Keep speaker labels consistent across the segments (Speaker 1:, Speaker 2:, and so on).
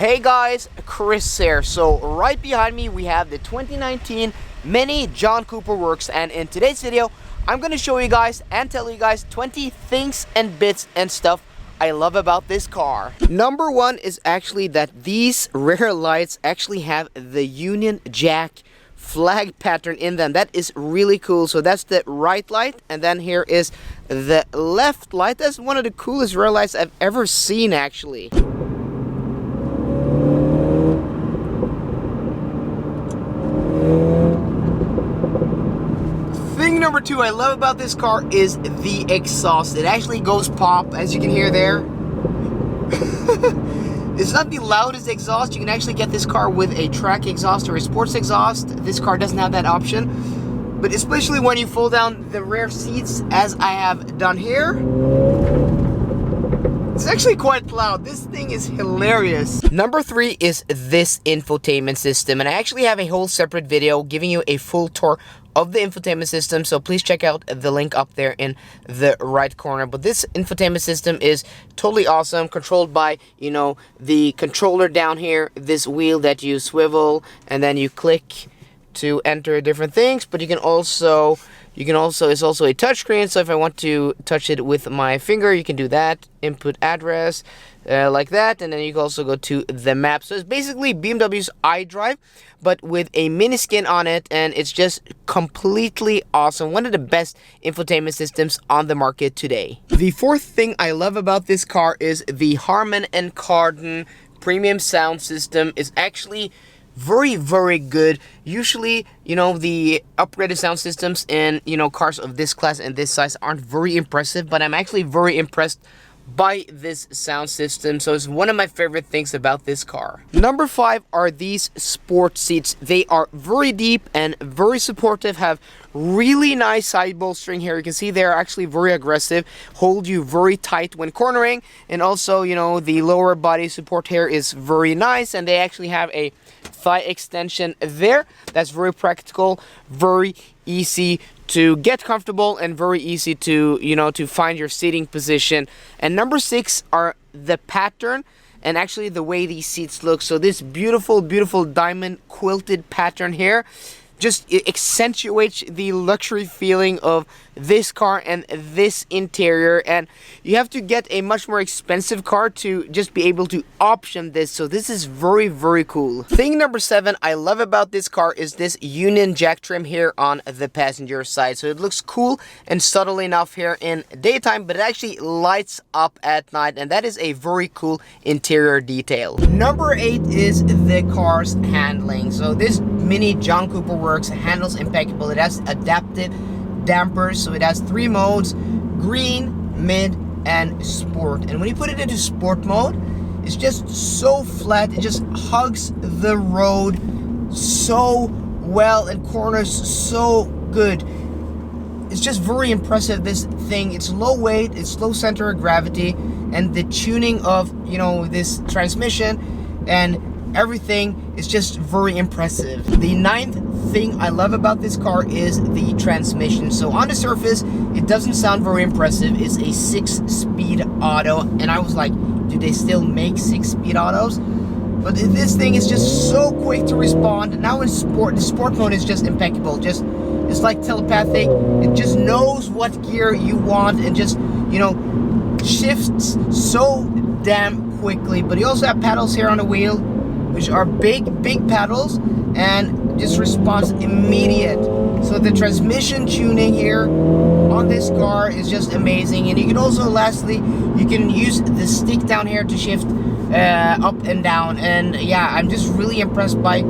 Speaker 1: Hey guys, Chris here. So right behind me we have the 2019 Mini John Cooper Works, and in today's video I'm going to show you guys and tell you guys 20 things and bits and stuff I love about this car. Number one is actually that these rear lights actually have the Union Jack flag pattern in them. That is really cool. So that's the right light, and then here is the left light. That's one of the coolest rear lights I've ever seen actually. Thing number two I love about this car is the exhaust. It actually goes pop, as you can hear there. It's not the loudest exhaust. You can actually get this car with a track exhaust or a sports exhaust. This car doesn't have that option. But especially when you fold down the rear seats, as I have done here, it's actually quite loud. This thing is hilarious. Number three is this infotainment system. And I actually have a whole separate video giving you a full tour of the infotainment system, so please check out the link up there in the right corner. But this infotainment system is totally awesome, controlled by, you know, the controller down here, this wheel that you swivel and then you click to enter different things. But it's also a touchscreen, so if I want to touch it with my finger, you can do that. Input address like that, and then you can also go to the map. So it's basically BMW's iDrive, but with a mini skin on it, and it's just completely awesome. One of the best infotainment systems on the market today. The fourth thing I love about this car is the Harman & Kardon premium sound system. Is actually very good. Usually, you know, the upgraded sound systems in, you know, cars of this class and this size aren't very impressive, but I'm actually very impressed by this sound system. So it's one of my favorite things about this car. Number five are these sport seats. They are very deep and very supportive, have really nice side bolstering here. You can see they're actually very aggressive, hold you very tight when cornering, and also, you know, the lower body support here is very nice, and they actually have a thigh extension there. That's very practical, very easy to get comfortable, and very easy to, you know, to find your seating position. And number six are the pattern and actually the way these seats look. So this beautiful diamond quilted pattern here just accentuates the luxury feeling of this car and this interior, and you have to get a much more expensive car to just be able to option this. So this is very cool. Thing number seven I love about this car is this Union Jack trim here on the passenger side. So it looks cool and subtle enough here in daytime, but it actually lights up at night, and that is a very cool interior detail. Number eight is the car's handling. So this Mini John Cooper Works handles impeccable. It has adaptive dampers, so it has three modes: green, mid, and sport. And when you put it into sport mode, it's just so flat. It just hugs the road so well and corners so good. It's just very impressive, this thing. It's low weight, it's low center of gravity, and the tuning of, you know, this transmission and everything is just very impressive. The ninth thing I love about this car is the transmission. So on the surface, it doesn't sound very impressive. It's a 6-speed auto, and I was like, do they still make 6-speed autos? But this thing is just so quick to respond. Now in sport, the sport mode is just impeccable. It's like telepathic. It just knows what gear you want and just, you know, shifts so damn quickly. But you also have paddles here on the wheel, which are big paddles, and just response immediate. So the transmission tuning here on this car is just amazing. And you can also, lastly, you can use the stick down here to shift up and down. And yeah, I'm just really impressed by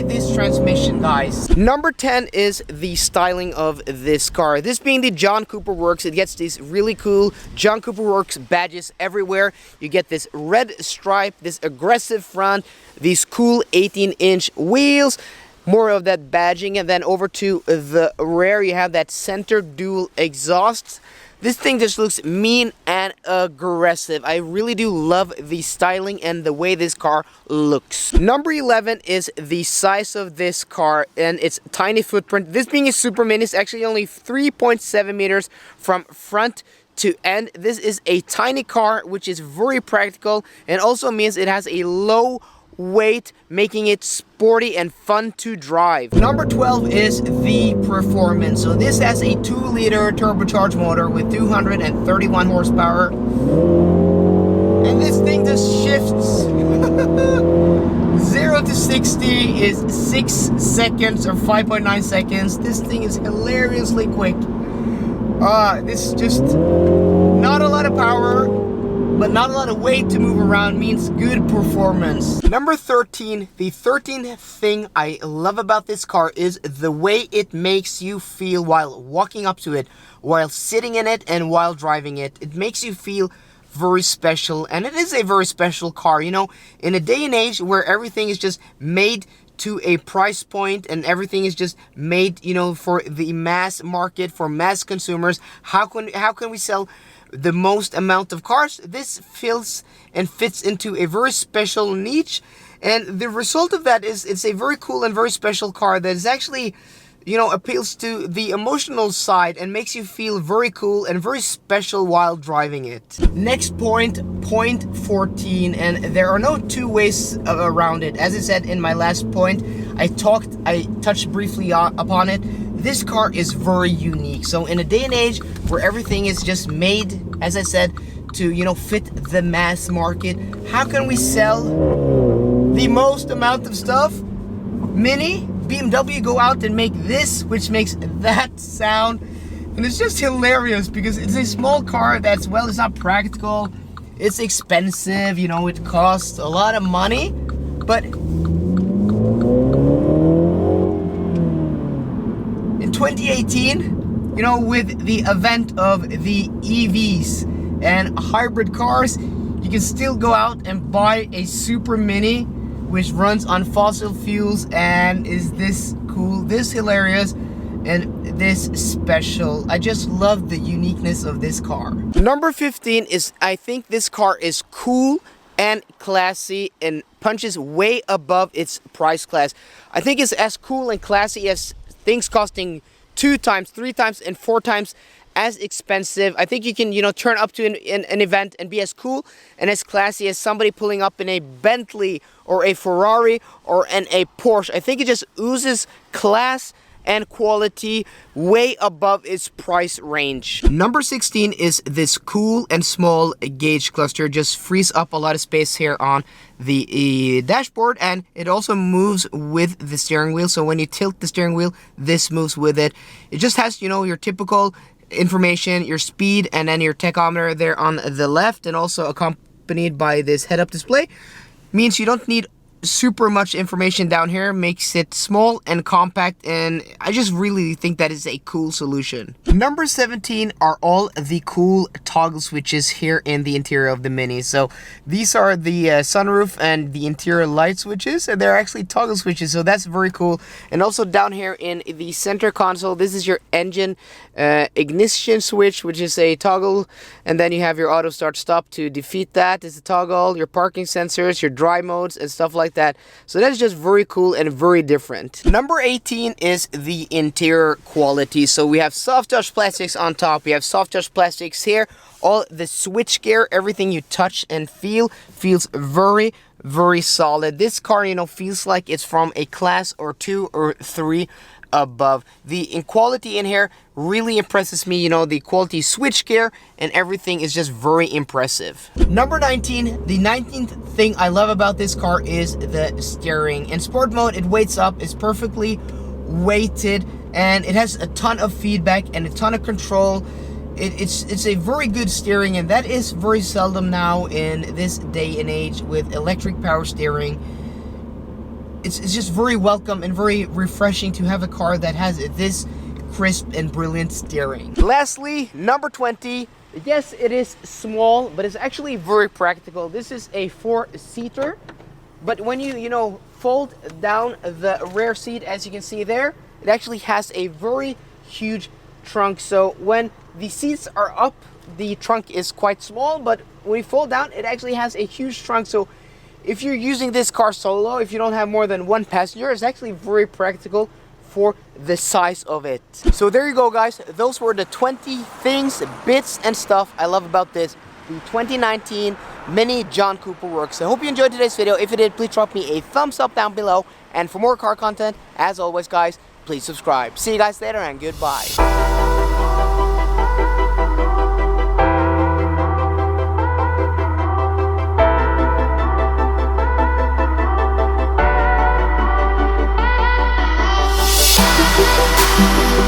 Speaker 1: this transmission, guys. Number 10 is the styling of this car. This being the John Cooper Works, it gets these really cool John Cooper Works badges everywhere. You get this red stripe, this aggressive front, these cool 18-inch wheels, more of that badging, and then over to the rear you have that center dual exhaust. This thing just looks mean and aggressive. I really do love the styling and the way this car looks. Number 11 is the size of this car and its tiny footprint. This being a super mini, it's actually only 3.7 meters from front to end. This is a tiny car, which is very practical, and also means it has a low weight, making it sporty and fun to drive. Number 12 is the performance. So this has a 2-liter turbocharged motor with 231 horsepower. And this thing just shifts. 0 to 60 is 6 seconds or 5.9 seconds. This thing is hilariously quick. This is just not a lot of power, but not a lot of weight to move around, means good performance. Number 13, the 13th thing I love about this car is the way it makes you feel while walking up to it, while sitting in it, and while driving it. It makes you feel very special, and it is a very special car. You know, in a day and age where everything is just made to a price point and everything is just made, you know, for the mass market, for mass consumers, how can we sell the most amount of cars? This fills and fits into a very special niche, and the result of that is it's a very cool and very special car that is actually, you know, appeals to the emotional side and makes you feel very cool and very special while driving it. Next point 14, and there are no two ways around it. As I said in my last point, I touched briefly upon it. This car is very unique. So in a day and age where everything is just made, as I said, to, you know, fit the mass market, how can we sell the most amount of stuff? Mini BMW go out and make this, which makes that sound, and it's just hilarious because it's a small car that's, well, it's not practical, it's expensive, you know, it costs a lot of money, but in 2018, you know, with the event of the EVs and hybrid cars, you can still go out and buy a super mini which runs on fossil fuels and is this cool, this hilarious, and this special. I just love the uniqueness of this car. Number 15 is, I think this car is cool and classy and punches way above its price class. I think it's as cool and classy as things costing 2 times, 3 times, and 4 times as expensive. I think you can, you know, turn up to an event and be as cool and as classy as somebody pulling up in a Bentley or a Ferrari or a Porsche. I think it just oozes class and quality way above its price range. Number 16 is this cool and small gauge cluster. Just frees up a lot of space here on the dashboard, and it also moves with the steering wheel. So when you tilt the steering wheel, this moves with it. It just has, you know, your typical information, your speed, and then your tachometer there on the left, and also accompanied by this head-up display. Means you don't need super much information down here, makes it small and compact, and I just really think that is a cool solution. Number 17 are all the cool toggle switches here in the interior of the Mini. So these are the sunroof and the interior light switches, and they're actually toggle switches, so that's very cool. And also down here in the center console, this is your engine ignition switch, which is a toggle, and then you have your auto start stop to defeat that. It's a toggle, your parking sensors, your dry modes, and stuff like that. So that's just very cool and very different. Number 18 is the interior quality. So we have soft touch plastics on top, we have soft touch plastics here, all the switch gear, everything you touch and feel feels very, very solid. This car, you know, feels like it's from a class or 2 or 3 above. The quality in here really impresses me. You know, the quality switch gear and everything is just very impressive. Number 19, the 19th thing I love about this car is the steering. In sport mode, it weights up, it's perfectly weighted, and it has a ton of feedback and a ton of control. It's a very good steering, and that is very seldom now in this day and age with electric power steering. It's just very welcome and very refreshing to have a car that has this crisp and brilliant steering. Lastly, number 20. Yes, it is small, but it's actually very practical. This is a 4-seater, but when you know, fold down the rear seat, as you can see there, it actually has a very huge trunk. So when the seats are up, the trunk is quite small, but when you fold down, it actually has a huge trunk. So if you're using this car solo, if you don't have more than 1 passenger, it's actually very practical for the size of it. So there you go, guys. Those were the 20 things, bits, and stuff I love about this, the 2019 Mini John Cooper Works. I hope you enjoyed today's video. If you did, please drop me a thumbs up down below. And for more car content, as always, guys, please subscribe. See you guys later, and goodbye.
Speaker 2: We'll be right back.